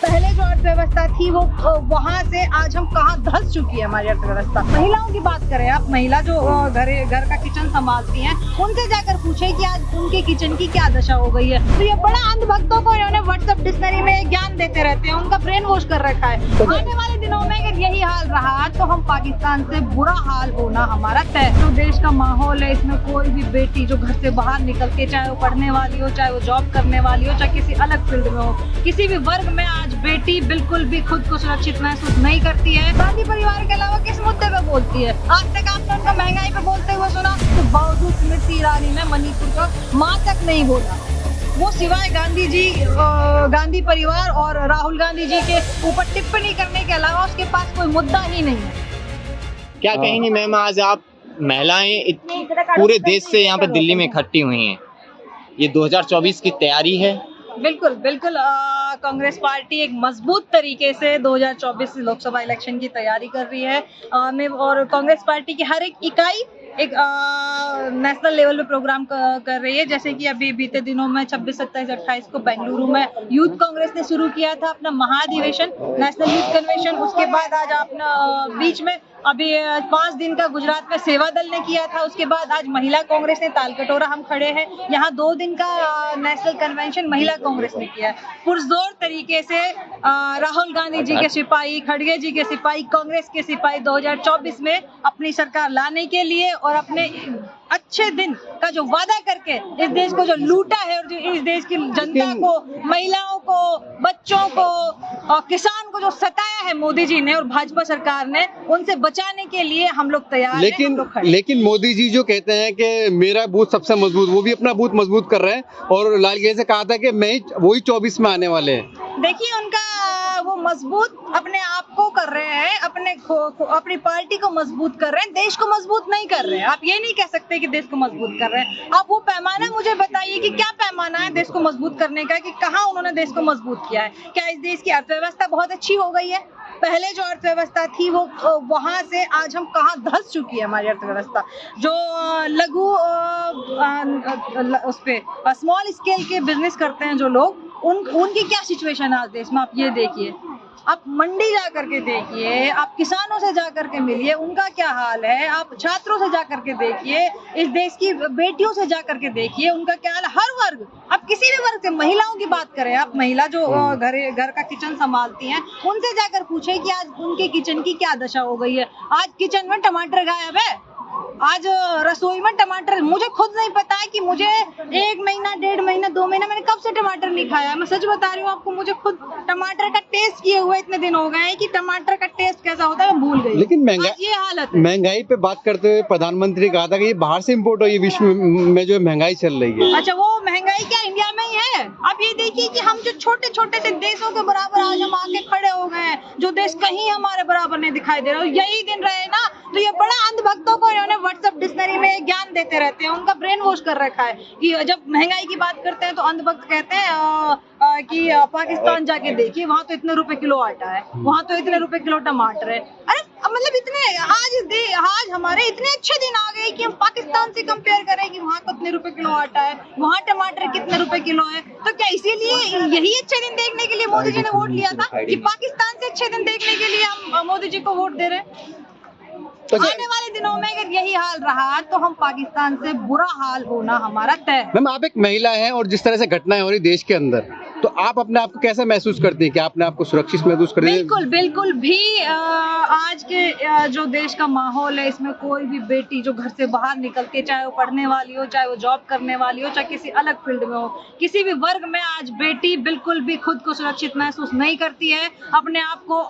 पहले जो अर्थव्यवस्था थी वो वहाँ से आज हम कहाँ धंस चुकी है हमारी अर्थव्यवस्था। महिलाओं की बात करें आप, महिला जो घर का किचन संभालती हैं, उनसे जाकर पूछे कि आज उनके किचन की क्या दशा हो गई है। तो ये बड़ा अंधभक्तों को इन्होंने व्हाट्सएप डिक्शनरी में ज्ञान देते रहते हैं, उनका ब्रेन वॉश कर रखा है। आने वाले दिनों में अगर यही हाल रहा तो हम पाकिस्तान से बुरा हाल होना हमारा तय। जो देश का माहौल है, इसमें कोई भी बेटी जो घर से बाहर निकल के, चाहे वो पढ़ने वाली हो, चाहे वो जॉब करने वाली हो, चाहे किसी अलग फील्ड में हो, किसी भी वर्ग में आज बेटी बिल्कुल भी खुद को सुरक्षित महसूस नहीं करती है। गांधी परिवार के अलावा किस मुद्दे पे बोलती है? आज तक आपने उनका महंगाई पे बोलते हुए सुना? तो बावजूद स्मृति ईरानी ने मणिपुर का माँ तक नहीं बोला। वो सिवाय गांधी जी, गांधी परिवार और राहुल गांधी जी के ऊपर टिप्पणी करने के अलावा उसके पास कोई मुद्दा ही नहीं है। क्या कहेंगी मैम, आज आप महिलाएं पूरे देश से यहाँ पे दिल्ली में इकट्ठी हुई हैं, ये 2024 की तैयारी है? बिल्कुल बिल्कुल। कांग्रेस पार्टी एक मजबूत तरीके से 2024 लोकसभा इलेक्शन की तैयारी कर रही है। और कांग्रेस पार्टी की हर एक इकाई एक नेशनल लेवल पे प्रोग्राम कर रही है। जैसे कि अभी बीते दिनों में 26, 27, 28 को बेंगलुरु में यूथ कांग्रेस ने शुरू किया था अपना महाधिवेशन, नेशनल यूथ कन्वेंशन। उसके बाद आज अपना बीच में अभी 5 दिन का गुजरात में सेवा दल ने किया था। उसके बाद आज महिला कांग्रेस ने, तालकटोरा हम खड़े हैं यहाँ, 2 दिन का नेशनल कन्वेंशन महिला कांग्रेस ने किया है। पुरजोर तरीके से राहुल गांधी जी के सिपाही, खड़गे जी के सिपाही, कांग्रेस के सिपाही 2024 में अपनी सरकार लाने के लिए और अपने अच्छे दिन का जो वादा करके इस देश को जो लूटा है और जो इस देश की जनता को, महिलाओं को, बच्चों को और किसान को जो सताया है मोदी जी ने और भाजपा सरकार ने, उनसे बचाने के लिए हम लोग तैयार हैं। लेकिन मोदी जी जो कहते हैं कि मेरा बूथ सबसे मजबूत, वो भी अपना बूथ मजबूत कर रहे हैं और लालगेज से कहा था कि मैं वही 24 में आने वाले हैं। देखिए, उनका वो मजबूत अपने आप को कर रहे हैं, अपनी पार्टी को मजबूत कर रहे हैं, देश को मजबूत नहीं कर रहे हैं। आप ये नहीं कह सकते कि देश को मजबूत कर रहे हैं। आप वो पैमाना मुझे बताइए कि क्या पैमाना है देश को मजबूत करने का, कि कहाँ उन्होंने देश को मजबूत किया है? क्या इस देश की अर्थव्यवस्था बहुत अच्छी हो गई है? पहले जो अर्थव्यवस्था थी वो वहाँ से आज हम कहाँ धंस चुकी है हमारी अर्थव्यवस्था। जो लघु उस पे स्मॉल स्केल के बिजनेस करते हैं जो लोग, उनकी क्या सिचुएशन है आज देश में, आप ये देखिए। आप मंडी जा करके देखिए, आप किसानों से जा करके मिलिए, उनका क्या हाल है। आप छात्रों से जा करके देखिए, इस देश की बेटियों से जा करके देखिए, उनका क्या हाल है। हर वर्ग, आप किसी भी वर्ग से, महिलाओं की बात करें आप, महिला जो घर का किचन संभालती हैं, उनसे जाकर पूछे कि आज उनके किचन की क्या दशा हो गई है। आज किचन में टमाटर गायब है, आज रसोई में टमाटर, मुझे खुद नहीं पता है कि मुझे 1 महीना, 1.5 महीना, 2 महीना मैंने कब से टमाटर नहीं खाया। मैं सच बता रही हूँ आपको, मुझे खुद टमाटर का टेस्ट किए हुए इतने दिन हो गए हैं कि टमाटर का टेस्ट कैसा होता है मैं भूल गई। लेकिन ये हालत है। महंगाई पे बात करते हुए प्रधानमंत्री कहा था कि ये बाहर से इम्पोर्ट हो, ये विश्व में जो महंगाई चल रही है। अच्छा, वो महंगाई क्या इंडिया में ही है? आप ये देखिए कि हम जो छोटे छोटे से देशों के बराबर आज हम आके खड़े हो गए हैं, जो देश कहीं हमारे बराबर नहीं दिखाई दे रहा। यही दिन रहे ना, तो ये बड़ा अंधभक्तों को इन्होंने व्हाट्सएप डिक्शनरी में ज्ञान देते रहते हैं, उनका ब्रेन वॉश कर रखा है कि जब महंगाई की बात करते हैं तो अंधभक्त कहते हैं कि पाकिस्तान जाके देखिए, वहाँ तो इतने रुपए किलो आटा है, वहाँ तो इतने रुपए किलो टमाटर है। अरे मतलब इतने आज हमारे इतने अच्छे दिन आ गए कि हम पाकिस्तान से कंपेयर करें कि वहाँ कितने रुपए किलो आटा है, वहाँ टमाटर कितने रुपए किलो है। तो क्या इसीलिए यही अच्छे दिन देखने के लिए मोदी जी ने वोट लिया था कि पाकिस्तान से अच्छे दिन देखने के लिए हम मोदी जी को वोट दे रहे हैं? आने वाले दिनों में अगर यही हाल रहा तो हम पाकिस्तान से बुरा हाल होना हमारा तय है। मैम, आप एक महिला हैं और जिस तरह से घटनाएं हो रही देश के अंदर, तो आप अपने आप को कैसा महसूस करती हैं? कि आपने आपको सुरक्षित महसूस कर रही है? बिल्कुल भी आज के जो देश का माहौल है, इसमें कोई भी बेटी जो घर से बाहर निकल के, चाहे वो पढ़ने वाली हो, चाहे वो जॉब करने वाली हो, चाहे किसी अलग फील्ड में हो, किसी भी वर्ग में आज बेटी बिल्कुल भी खुद को सुरक्षित महसूस नहीं करती है, अपने आप को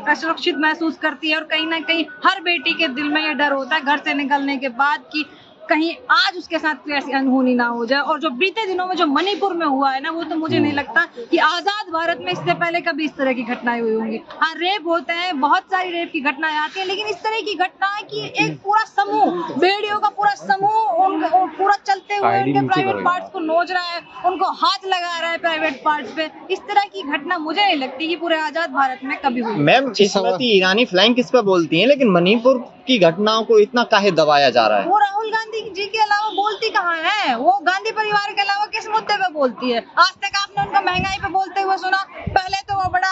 असुरक्षित महसूस करती है। और कहीं ना कहीं हर बेटी के दिल में ये डर होता है घर से निकलने के बाद कि कहीं आज उसके साथ कोई ऐसी अनहोनी ना हो जाए। और जो बीते दिनों में जो मणिपुर में हुआ है ना, वो तो मुझे नहीं लगता कि आजाद भारत में इससे पहले कभी इस तरह की घटनाएं हुई होंगी। हाँ, रेप होते हैं, बहुत सारी रेप की घटनाएं आती हैं, लेकिन इस तरह की घटनाएं कि एक पूरा समूह, बेड़ियों का पूरा समूह पूरा चलते हुए उनके प्राइवेट पार्ट्स को नोच रहा है, उनको हाथ लगा रहा है प्राइवेट पार्ट्स पे, इस तरह की घटना मुझे नहीं लगती कि पूरे आजाद भारत में कभी हुई। मैम, स्मृति ईरानी फ्लैंक किस पे बोलती हैं, लेकिन मणिपुर की घटनाओं को इतना काहे दबाया जा रहा है? वो राहुल गांधी जी के अलावा बोलती कहाँ है? वो गांधी परिवार के अलावा किस मुद्दे पे बोलती है? आज तक आपने उनका महंगाई पे बोलते हुए सुना? पहले तो वो बड़ा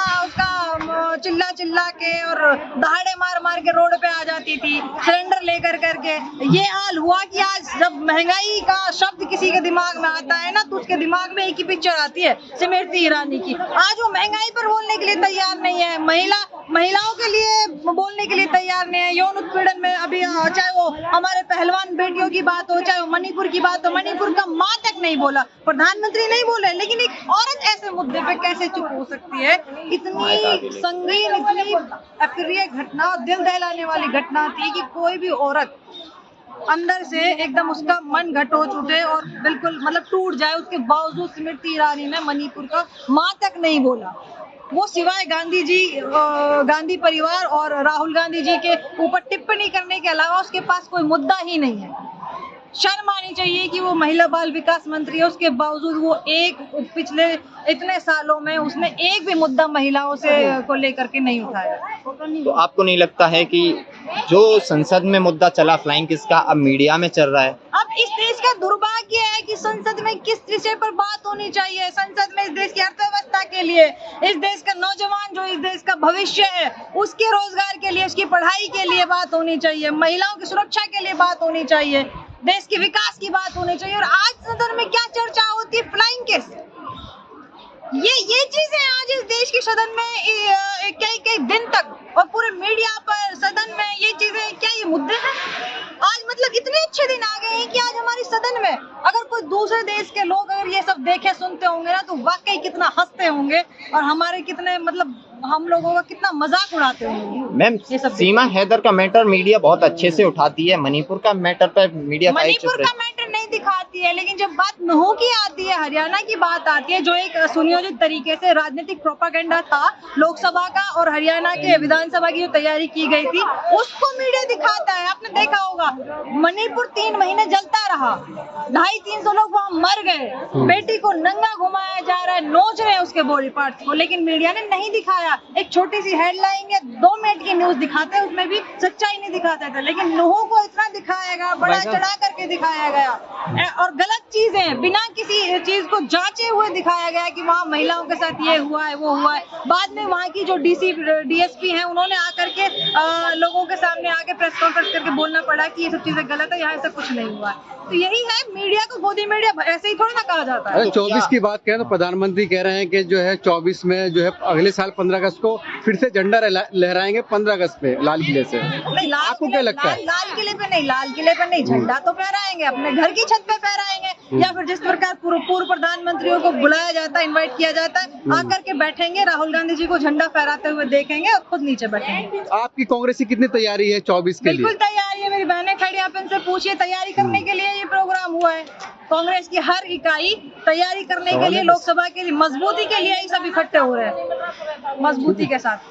चिल्ला चिल्ला के और दहाड़े मार मार के रोड पे आ जाती थी सिलेंडर लेकर करके। ये हाल हुआ कि आज जब महंगाई का शब्द किसी के दिमाग में आता है ना, तो उसके दिमाग में एक ही पिक्चर आती है स्मृति ईरानी की। आज वो महंगाई पर बोलने के लिए तैयार नहीं है, महिलाओं के लिए बोलने के लिए तैयार नहीं है। यौन उत्पीड़न में अभी चाहे वो हमारे पहलवान बेटियों की बात हो, चाहे वो मणिपुर की बात हो, मणिपुर का माँ तक नहीं बोला, प्रधानमंत्री नहीं बोले, लेकिन एक औरत ऐसे मुद्दे पे कैसे चुप हो सकती है? इतनी संगीन, इतनी अप्रिय घटना, दिल दहलाने वाली घटना थी कि कोई भी औरत अंदर से एकदम उसका मन घटोच उठे और बिल्कुल मतलब टूट जाए। उसके बावजूद स्मृति ईरानी ने मणिपुर का माँ तक नहीं बोला। वो सिवाय गांधी परिवार और राहुल गांधी जी के ऊपर टिप्पणी करने के अलावा उसके पास कोई मुद्दा ही नहीं है। शर्म आनी चाहिए कि वो महिला बाल विकास मंत्री है, उसके बावजूद वो पिछले इतने सालों में उसने एक भी मुद्दा महिलाओं से को लेकर के नहीं उठाया। तो आपको नहीं लगता है कि जो संसद में मुद्दा चला फ्लाइंग किस का अब मीडिया में चल रहा है? अब इस देश का दुर्भाग्य है कि संसद में किस विषय पर बात होनी चाहिए। संसद में इस देश की अर्थव्यवस्था के लिए, इस देश का नौजवान जो इस देश का भविष्य है उसके रोजगार के लिए, उसकी पढ़ाई के लिए बात होनी चाहिए, महिलाओं की सुरक्षा के लिए बात होनी चाहिए, देश के विकास की बात होनी चाहिए। और आज सदन में क्या चर्चा होती है? Flying case. ये चीजें आज इस देश के सदन में कई दिन तक और पूरे मीडिया पर सदन में ये चीजें क्या ये मुद्दे हैं? आज मतलब इतने अच्छे दिन आ गए हैं कि आज हमारे सदन में अगर कोई दूसरे देश के लोग अगर ये सब देखे सुनते होंगे ना, तो वाकई कितना हंसते होंगे और हमारे कितने मतलब हम लोगों का कितना मजाक उड़ाते होंगे। मैम, सीमा हैदर का मैटर मीडिया बहुत अच्छे से उठाती है, मणिपुर का मैटर पर मीडिया मणिपुर का मैटर नहीं दिखाती है, लेकिन जब बात नुहू की आती है, हरियाणा की बात आती है, जो एक सुनियोजित तरीके से राजनीतिक प्रोपागेंडा था लोकसभा का और हरियाणा के विधानसभा की जो तैयारी की गई थी, उसको मीडिया दिखाता है। आपने देखा होगा मणिपुर 3 महीने जलता रहा, 250-300 लोग वहाँ मर गए, बेटी को नंगा घुमाया जा रहा है, नोच रहे हैं उसके बॉडी पार्ट्स को, लेकिन मीडिया ने नहीं दिखाया। एक छोटी सी हेडलाइन या 2 मिनट की न्यूज दिखाते हैं, उसमें भी सच्चाई नहीं दिखाते थे, लेकिन नुहू को इतना दिखाया गया, बड़ा चढ़ा करके दिखाया गया और गलत चीजें बिना किसी चीज को जांचे हुए दिखाया गया कि वहाँ महिलाओं के साथ ये हुआ है, वो हुआ है। बाद में वहाँ की जो DSP हैं, उन्होंने आकर के लोगों के सामने आके प्रेस कॉन्फ्रेंस करके बोलना पड़ा कि ये सब चीजें गलत है, यहाँ ऐसा कुछ नहीं हुआ है। तो यही है, मीडिया को गोदी मीडिया ऐसे ही थोड़ा ना कहा जाता है। 24 की बात करें तो प्रधानमंत्री कह रहे हैं कि जो है 24 में जो है अगले साल 15 अगस्त को फिर से झंडा लहराएंगे 15 अगस्त पे लाल किले से। नहीं, आपको क्या लगता है? लाल किले पे नहीं, झंडा तो फहराएंगे, अपने घर की छत पे फहराएंगे, या फिर जिस प्रकार पूर्व प्रधानमंत्रियों को बुलाया जाता है, इन्वाइट किया जाता है, आकर के बैठेंगे, राहुल गांधी जी को झंडा फहराते हुए देखेंगे और खुद नीचे बैठेंगे। आपकी कांग्रेस की कितनी तैयारी है 24 के लिए? बिल्कुल तैयारी है, मेरी बहनें खड़ी, आप इनसे पूछिए, तैयारी करने के लिए ये प्रोग्राम हुआ है। कांग्रेस की हर इकाई तैयारी करने के लिए, लोकसभा के लिए, मजबूती के लिए ही सब इकट्ठे हो रहे हैं, मजबूती के साथ।